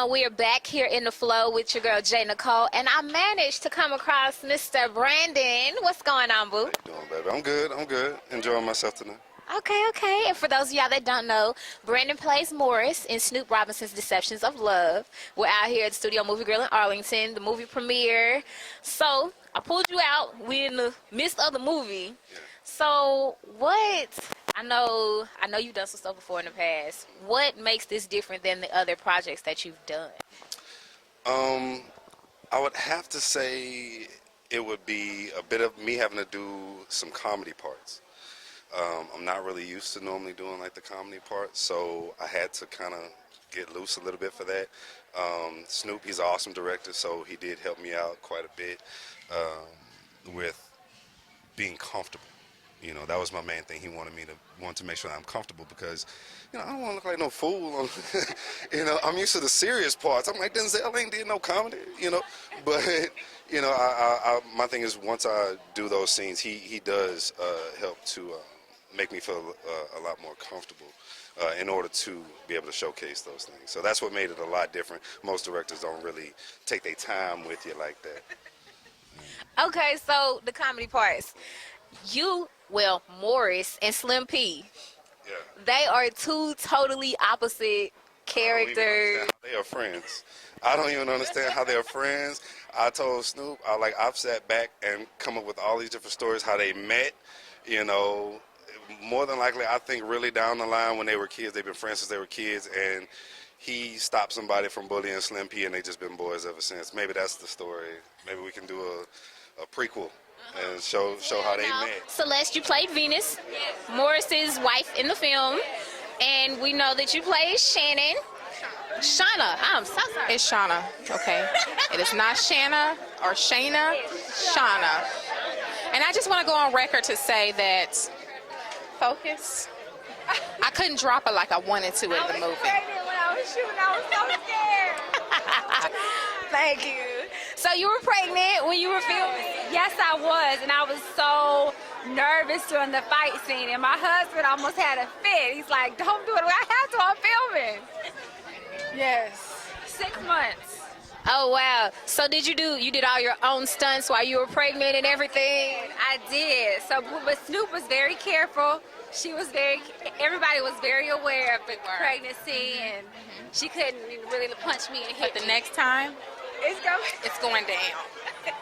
We are back here in the flow with your girl J Nikole, and I managed to come across Mr. Brandon. What's going on, boo? How you doing, baby? I'm good. I'm good. Enjoying myself tonight. Okay. And for those of y'all that don't know, Brandon plays Morris in Snoop Robinson's Deceptions of Love. We're out here at the Studio Movie Grill in Arlington, the movie premiere. So I pulled you out. We're in the midst of the movie. Yeah. So what? I know you've done some stuff before in the past. What makes this different than the other projects that you've done? I would have to say it would be a bit of me having to do some comedy parts. I'm not really used to normally doing like the comedy part, so I had to kind of get loose a little bit for that. Snoop, he's an awesome director, so he did help me out quite a bit with being comfortable. You know, that was my main thing. He wanted to make sure that I'm comfortable because, you know, I don't want to look like no fool. You know, I'm used to the serious parts. I'm like, Denzel ain't did no comedy, you know. But, you know, my thing is once I do those scenes, he does help to make me feel a lot more comfortable in order to be able to showcase those things. So that's what made it a lot different. Most directors don't really take their time with you like that. Okay, so the comedy parts. Morris and Slim P. Yeah. They are two totally opposite characters. They are friends. I don't even understand how they're friends. I told Snoop, I've sat back and come up with all these different stories how they met. You know, more than likely, I think really down the line when they were kids, they've been friends since they were kids, and he stopped somebody from bullying Slim P, and they just been boys ever since. Maybe that's the story. Maybe we can do a prequel. And show how they met. Celeste, you played Venus, Morris's wife in the film, and we know that you played Shannon. Shauna, I'm so sorry. It's Shauna, okay? It is not Shanna or Shayna, Shauna. And I just want to go on record to say that, focus, I couldn't drop it like I wanted to in the movie. I was pregnant when I was shooting. I was so scared. Thank you. So you were pregnant when you were filming? Yes, I was, and I was so nervous during the fight scene, and my husband almost had a fit. He's like, don't do it. I have to. I'm filming. Yes. 6 months. Oh, wow. So you did all your own stunts while you were pregnant and everything? I did. So, but Snoop was very careful. Everybody was very aware of the pregnancy, and she couldn't really punch me and hit But the next time, it's going down.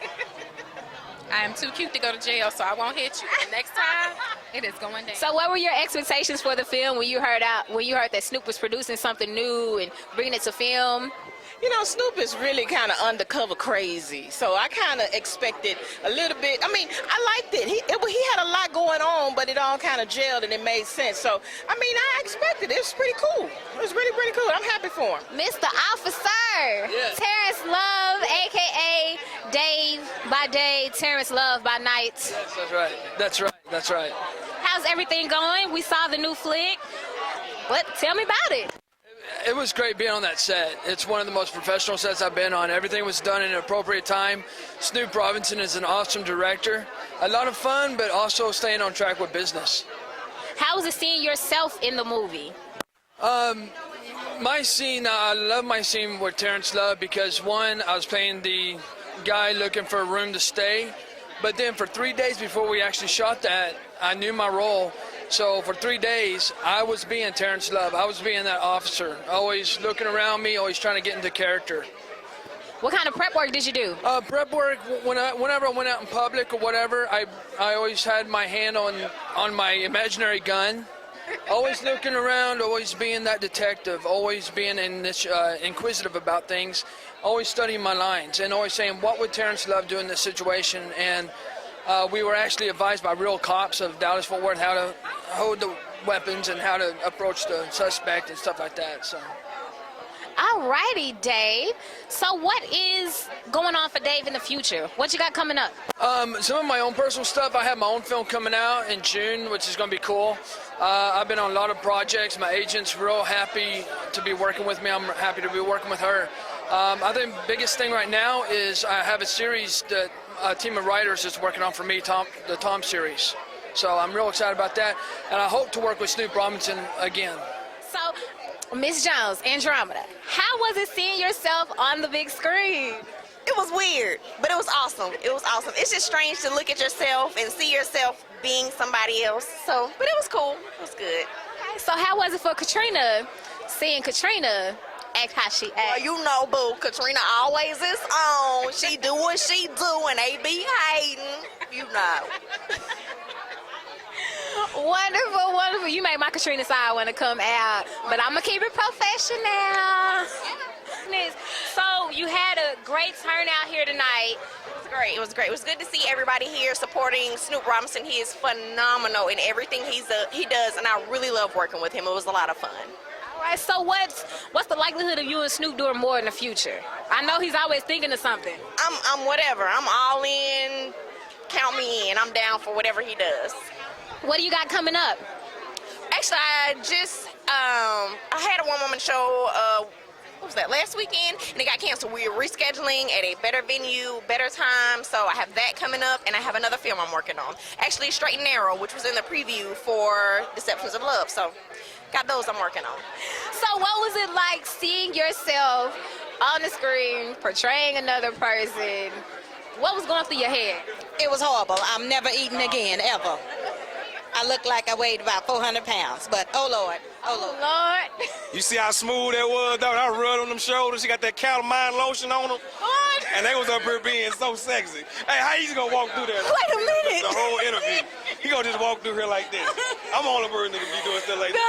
I am too cute to go to jail, so I won't hit you. The next time, it is going down. So what were your expectations for the film when you heard that Snoop was producing something new and bringing it to film? You know, Snoop is really kind of undercover crazy, so I kind of expected a little bit. I mean, I liked it. He had a lot going on, but it all kind of gelled and it made sense. So, I mean, I expected it. It was pretty cool. It was really, really cool. I'm happy for him. Mr. Officer, yeah. Terrence Love, a.k.a. Dave by day, Terrence Love by night. Yes, that's right. How's everything going? We saw the new flick. Tell me about it. It was great being on that set. It's one of the most professional sets I've been on. Everything was done in an appropriate time. Snoop Robinson is an awesome director. A lot of fun, but also staying on track with business. How was it seeing yourself in the movie? My scene, I love my scene with Terrence Love because, one, I was playing the guy looking for a room to stay. But then for 3 days before we actually shot that, I knew my role. So for 3 days, I was being Terrence Love. I was being that officer, always looking around me, always trying to get into character. What kind of prep work did you do? Prep work, whenever I went out in public or whatever, I always had my hand on my imaginary gun. Always looking around, always being that detective, always being inquisitive about things, always studying my lines, and always saying, what would Terrence Love do in this situation? And we were actually advised by real cops of Dallas-Fort Worth how to hold the weapons and how to approach the suspect and stuff like that. So. Alrighty, Dave. So what is going on for Dave in the future? What you got coming up? Some of my own personal stuff. I have my own film coming out in June, which is going to be cool. I've been on a lot of projects. My agent's real happy to be working with me. I'm happy to be working with her. I think the biggest thing right now is I have a series that a team of writers is working on for me, the Tom series. So I'm real excited about that. And I hope to work with Snoop Robinson again. So Miss Jones, Andromeda. How was it seeing yourself on the big screen? It was weird, but it was awesome. It was awesome. It's just strange to look at yourself and see yourself being somebody else. So, but it was cool. It was good. Okay, so how was it for Katrina, seeing Katrina act how she Well, acts? you know, boo, Katrina always is on. She do what she do, and they be hating. You know. Wonderful, wonderful. You made my Katrina side want to come out, but I'm going to keep it professional. So you had a great turnout here tonight. It was great. It was great. It was good to see everybody here supporting Snoop Robinson. He is phenomenal in everything he does, and I really love working with him. It was a lot of fun. All right, so what's the likelihood of you and Snoop doing more in the future? I know he's always thinking of something. I'm whatever. I'm all in. Count me in. I'm down for whatever he does. What do you got coming up? Actually, I just I had a one-woman show. What was that, last weekend? And it got canceled. We're rescheduling at a better venue, better time. So I have that coming up, and I have another film I'm working on. Actually, Straight and Narrow, which was in the preview for Deceptions of Love. So got those I'm working on. So what was it like seeing yourself on the screen portraying another person? What was going through your head? It was horrible. I'm never eating again, ever. I looked like I weighed about 400 pounds, but oh Lord, oh Lord. Lord. You see how smooth that was, though? I rubbed on them shoulders. She got that calamine lotion on them. What? And they was up here being so sexy. Hey, how you gonna walk through there? Wait a minute. The whole interview. He gonna just walk through here like this. I'm the only person that can be doing stuff like this.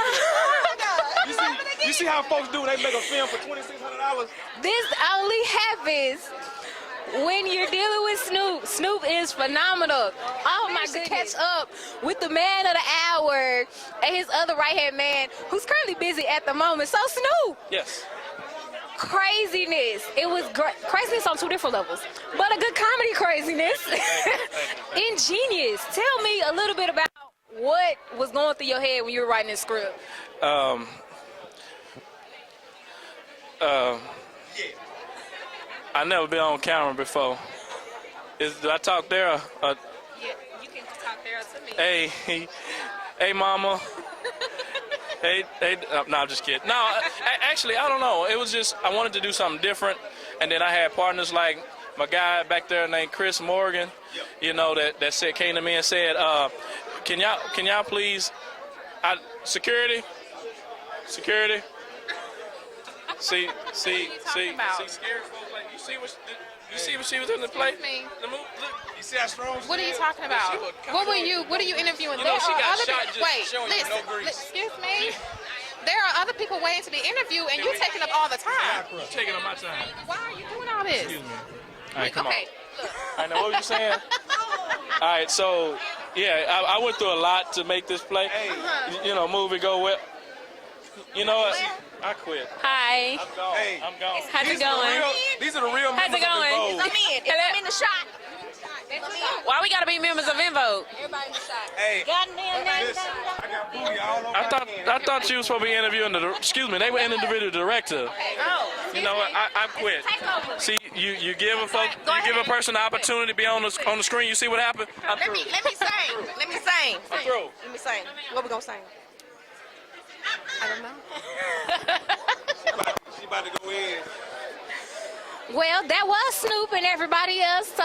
You see how folks do when they make a film for $2,600? This only happens when you're dealing with Snoop. Snoop is phenomenal. Oh my goodness. Catch up with the man of the hour and his other right-hand man who's currently busy at the moment. So Snoop. Yes. Craziness. It was craziness on two different levels, but a good comedy craziness. Ingenious. Tell me a little bit about what was going through your head when you were writing this script. I never been on camera before. Do I talk there? Yeah, you can talk there to me. Hey, mama. hey, no, I'm just kidding. No, actually, I don't know. It was just, I wanted to do something different. And then I had partners like my guy back there named Chris Morgan, you know, that came to me and said, can y'all please, security? See, scared folks like you see what she was in the play. The movie, look, you see how strong she What are you is? talking about? What are you interviewing? You know, she got other shot people. just Wait, showing you listen, no grease. excuse me. There are other people waiting to be interviewed, and you're taking up all the time. You're taking up my time. Why are you doing all this? Excuse me. All right, come Okay, on. look. I know what were you saying. All right, so yeah, I went through a lot to make this play. You know, movie go well. You know what? I quit. Hi. I'm gone. Hey. I'm gone. How's it going? These are the real How's it members of going? the Vogue. I'm in the shot. Why we gotta be members of Invoke? Hey, listen, I got booty all over I thought you was supposed to be interviewing they were interviewing the director. Oh. You know what? I quit. See, you give a person the opportunity to be on the screen. You see what happened? I'm Let through. me sing. Let me sing. I'm through. Let me sing. What we gonna sing? I don't know. She about to go in. Well, that was Snoop and everybody else. So,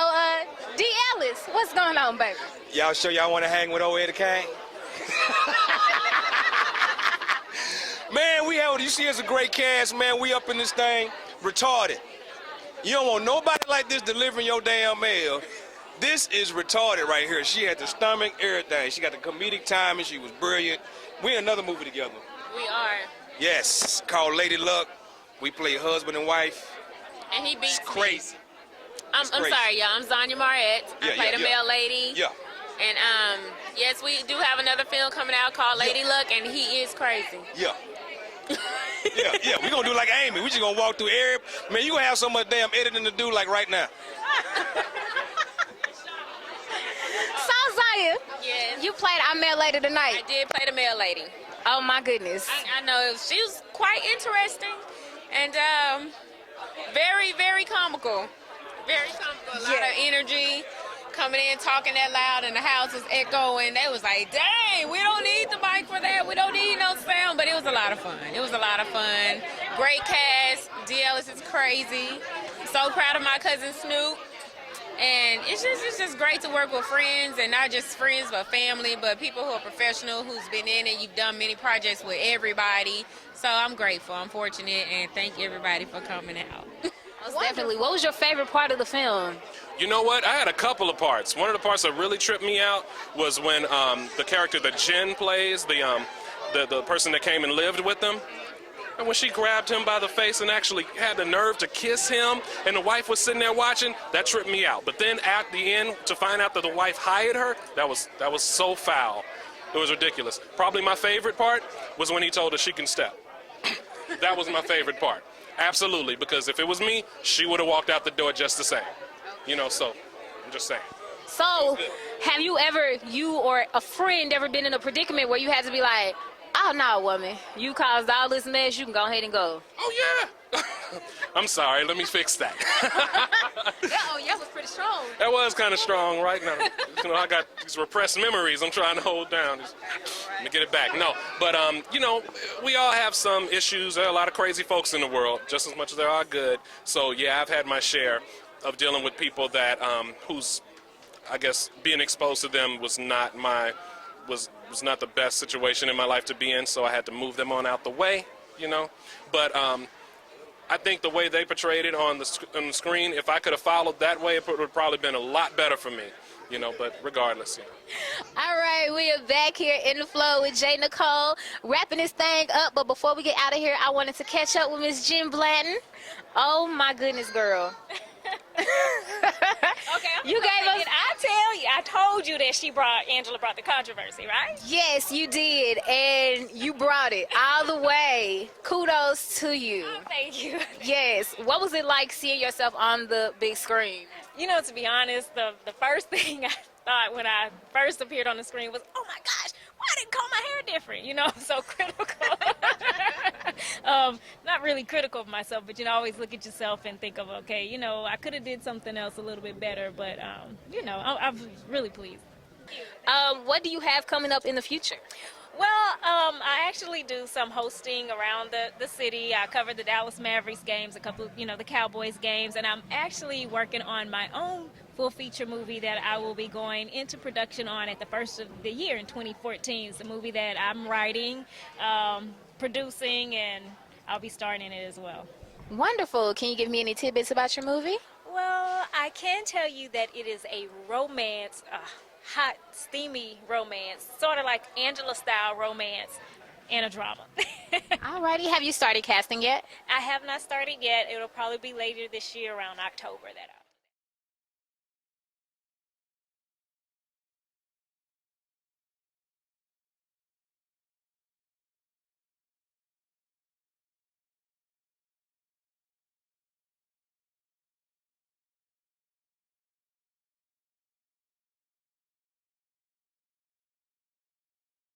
D. Ellis, what's going on, baby? Y'all sure y'all want to hang with old Eddie Kane? Man, you see it's a great cast, man. We up in this thing, retarded. You don't want nobody like this delivering your damn mail. This is retarded right here. She had the stomach, everything. She got the comedic timing. She was brilliant. We in another movie together. We are. Yes, called Lady Luck. We play husband and wife. And he beats It's crazy. I'm crazy. sorry, y'all. I'm Zanya Marette. I play the male lady. Yeah. And yes, we do have another film coming out called Lady Luck, and he is crazy. Yeah. yeah. We gonna do like Amy. We just gonna walk through every. Man, you gonna have so much damn editing to do like right now. So Zaya, Yes. you played our male lady tonight. I did play the male lady. Oh my goodness. I know she was quite interesting and very, very comical. Very comical. A lot of energy, coming in talking that loud and the house was echoing. They was like, dang, we don't need the mic for that. We don't need no sound. But it was a lot of fun. It was a lot of fun. Great cast. DL is crazy. So proud of my cousin Snoop. And it's just great to work with friends, and not just friends but family, but people who are professional, who's been in it. You've done many projects with everybody. So I'm grateful. I'm fortunate, and thank everybody for coming out. Most definitely. What was your favorite part of the film? You know what? I had a couple of parts. One of the parts that really tripped me out was when the character that Jen plays, the person that came and lived with them, and when she grabbed him by the face and actually had the nerve to kiss him, and the wife was sitting there watching, that tripped me out. But then at the end, to find out that the wife hired her, that was so foul. It was ridiculous. Probably my favorite part was when he told her she can step. That was my favorite part. Absolutely, because if it was me, she would have walked out the door just the same. You know, so I'm just saying. So, have you or a friend ever been in a predicament where you had to be like, oh, no, woman, you caused all this mess, you can go ahead and go? Oh, yeah. I'm sorry, let me fix that. That was pretty strong. That was kind of strong right now. You know, I got these repressed memories I'm trying to hold down. Let me get it back. No, but, you know, we all have some issues. There are a lot of crazy folks in the world, just as much as there are good. So, yeah, I've had my share of dealing with people that, whose, I guess, being exposed to them was not was not the best situation in my life to be in, so I had to move them on out the way, you know. But I think the way they portrayed it on the screen, if I could have followed that way, it would have probably been a lot better for me, you know, but regardless. You know. All right, we are back here in the flow with J Nikole, wrapping this thing up. But before we get out of here, I wanted to catch up with Miss Jen Blanton. Oh, my goodness, girl. Okay, you gave us. I tell you, I told you that Angela brought the controversy, right? Yes, you did, and you brought it all the way. Kudos to you. Oh, thank you. Yes. What was it like seeing yourself on the big screen? You know, to be honest, the first thing I thought when I first appeared on the screen was, oh my gosh, why I didn't comb my hair different? You know, I'm so critical. Not really critical of myself, but, you know, always look at yourself and think of, okay, you know, I could have did something else a little bit better, but, you know, I'm really pleased. What do you have coming up in the future? Well, I actually do some hosting around the city. I covered the Dallas Mavericks games, a couple, you know, the Cowboys games, and I'm actually working on my own full feature movie that I will be going into production on at the first of the year in 2014. It's a movie that I'm writing, producing, and I'll be starring in it as well. Wonderful. Can you give me any tidbits about your movie? Well, I can tell you that it is a romance, hot, steamy romance, sort of like Angela-style romance and a drama. Alrighty. Have you started casting yet? I have not started yet. It'll probably be later this year around October that